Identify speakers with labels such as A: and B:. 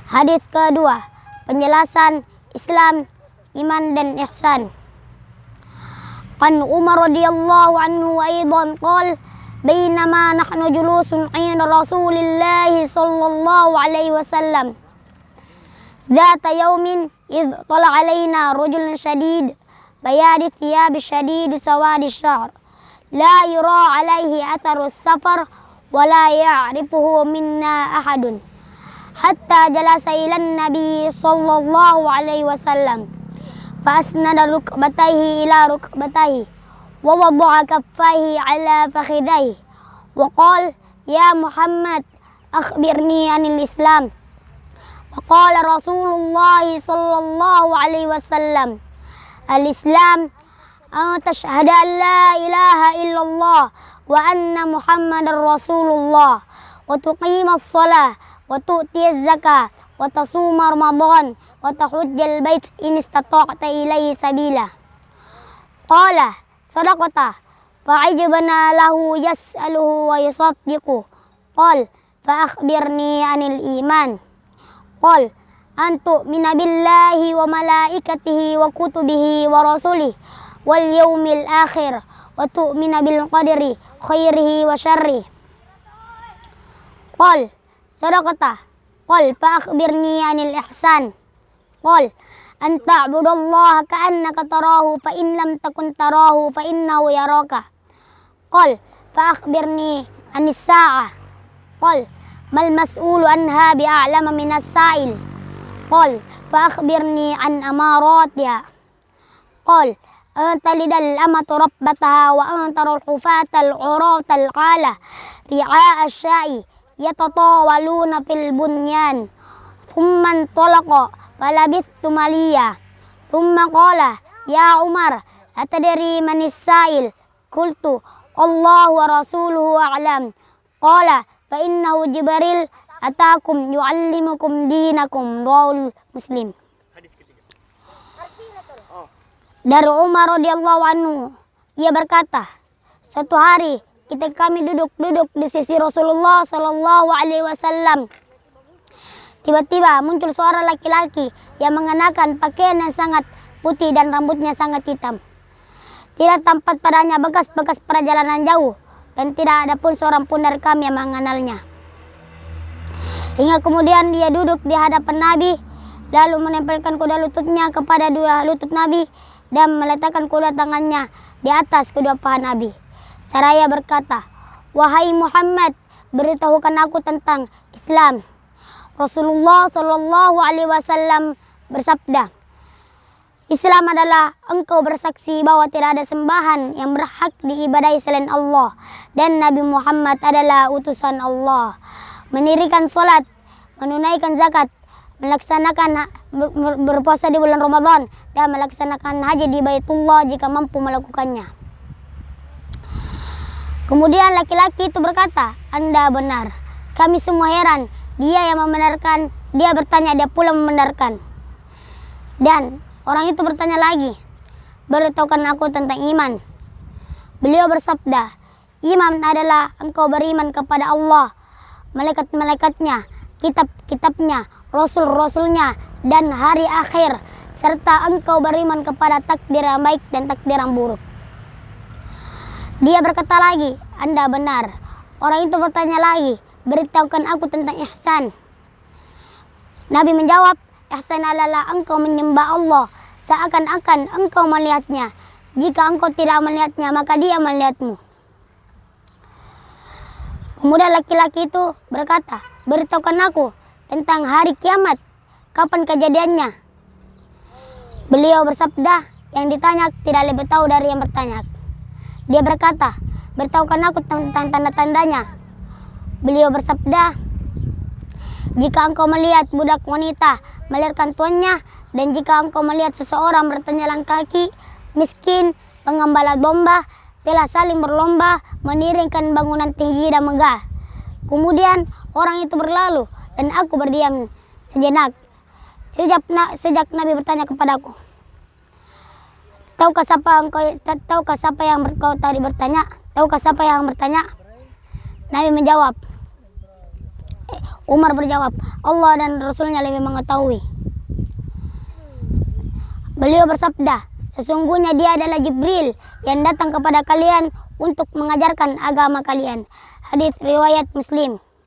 A: Hadis kedua, penjelasan Islam, iman dan ihsan. An Umar radhiyallahu anhu aidan qala bainama nahnu julusun 'inda Rasulillah sallallahu alaihi wasallam dzata yaumin id tala alaina rajulun shadid bayadi thiyab shadid sawadi sya'r la yura alaihi atharu safar wa la ya'rifuhu minna ahadun hatta jalasa ila nabi sallallahu alaihi wasallam fa asnada rukbatayhi ila rukbatayhi wa wada'a kaffayhi ala fakhidayhi wa qala ya Muhammad akhbirni anil Islam. Wa qala Rasulullah sallallahu alaihi wasallam al-Islam an tashhada an la ilaha illallah wa anna Muhammadar Rasulullah wa tuqima as-salah wa tu'ti az-zakah wa tasuma Ramadan wa tahujjal bait in istata'ta ilaihi sabila. Qala sadaqata fa'ajabna lahu yas'aluhu wa yusaddiqu. Qala fa akhbirni anil iman. Qala an tu'mina billahi wa malaikatihi wa kutubihi wa rasulihi wal yawmil akhir wa tu'mina bil qadri khairihi wa syarrihi. Qala sadaqata. Qal fa akhbirni anil ihsan. Qal an ta'budallaha ka'annaka tarahu fa in lam takun tarahu fa innahu yaraka. Qal fa akhbirni anis sa'ah. Qal mal mas'ulu anha bi'a'lama minas sa'il. Qal fa akhbirni an amaratiha. Qal talidal amatu rabbataha wa antarul hufatal uratal qala ri'a asya'i yatatawaluna fil bunyan thumma talaqa falabithtu maliya thumma qala ya Umar atadri manis sa'il qultu Allah wa rasuluhu a'lam qala fa innahu Jibril atakum yu'allimukum dinakum rawahul Muslim. Dari Umar radhiyallahu anhu, ia berkata, suatu hari ketika kami duduk di sisi Rasulullah sallallahu alaihi wasallam, tiba-tiba muncul seorang laki-laki yang mengenakan pakaian yang sangat putih dan rambutnya sangat hitam. Tidak tampak padanya bekas-bekas perjalanan jauh dan tidak ada pun seorang pun dari kami yang mengenalnya. Hingga kemudian dia duduk di hadapan Nabi, lalu menempelkan kedua lututnya kepada dua lutut Nabi dan meletakkan kedua tangannya di atas kedua paha Nabi. Seraya berkata, wahai Muhammad, beritahukan aku tentang Islam. Rasulullah sallallahu alaihi wasallam bersabda, Islam adalah engkau bersaksi bahwa tidak ada sembahan yang berhak diibadahi selain Allah dan Nabi Muhammad adalah utusan Allah. Mendirikan salat, menunaikan zakat, melaksanakan berpuasa di bulan Ramadan dan melaksanakan haji di Baitullah jika mampu melakukannya. Kemudian laki-laki itu berkata, Anda benar. Kami semua heran. Dia yang membenarkan, dia bertanya, dia pula membenarkan. Dan orang itu bertanya lagi, beritahukan aku tentang iman. Beliau bersabda, iman adalah engkau beriman kepada Allah, malaikat-malaikatnya, kitab-kitabnya, rasul-rasulnya, dan hari akhir, serta engkau beriman kepada takdir yang baik dan takdir yang buruk. Dia berkata lagi, Anda benar. Orang itu bertanya lagi, beritahukan aku tentang ihsan. Nabi menjawab, ihsan adalah engkau menyembah Allah seakan-akan engkau melihatnya. Jika engkau tidak melihatnya, maka dia melihatmu. Kemudian laki-laki itu berkata, beritahukan aku tentang hari kiamat. Kapan kejadiannya? Beliau bersabda, yang ditanya tidak lebih tahu dari yang bertanya. Dia berkata, beritahukan aku tentang tanda-tandanya. Beliau bersabda, jika engkau melihat budak wanita melahirkan tuannya, dan jika engkau melihat seseorang bertelanjang kaki, miskin, pengembala domba, telah saling berlomba mendirikan bangunan tinggi dan megah. Kemudian orang itu berlalu, dan aku berdiam sejenak. Sejak Nabi bertanya kepadaku, tahukah siapa yang kau tadi bertanya? Tahukah siapa yang bertanya? Nabi menjawab, Umar berjawab, Allah dan Rasulnya lebih mengetahui. Beliau bersabda, sesungguhnya dia adalah Jibril yang datang kepada kalian untuk mengajarkan agama kalian. Hadis riwayat Muslim.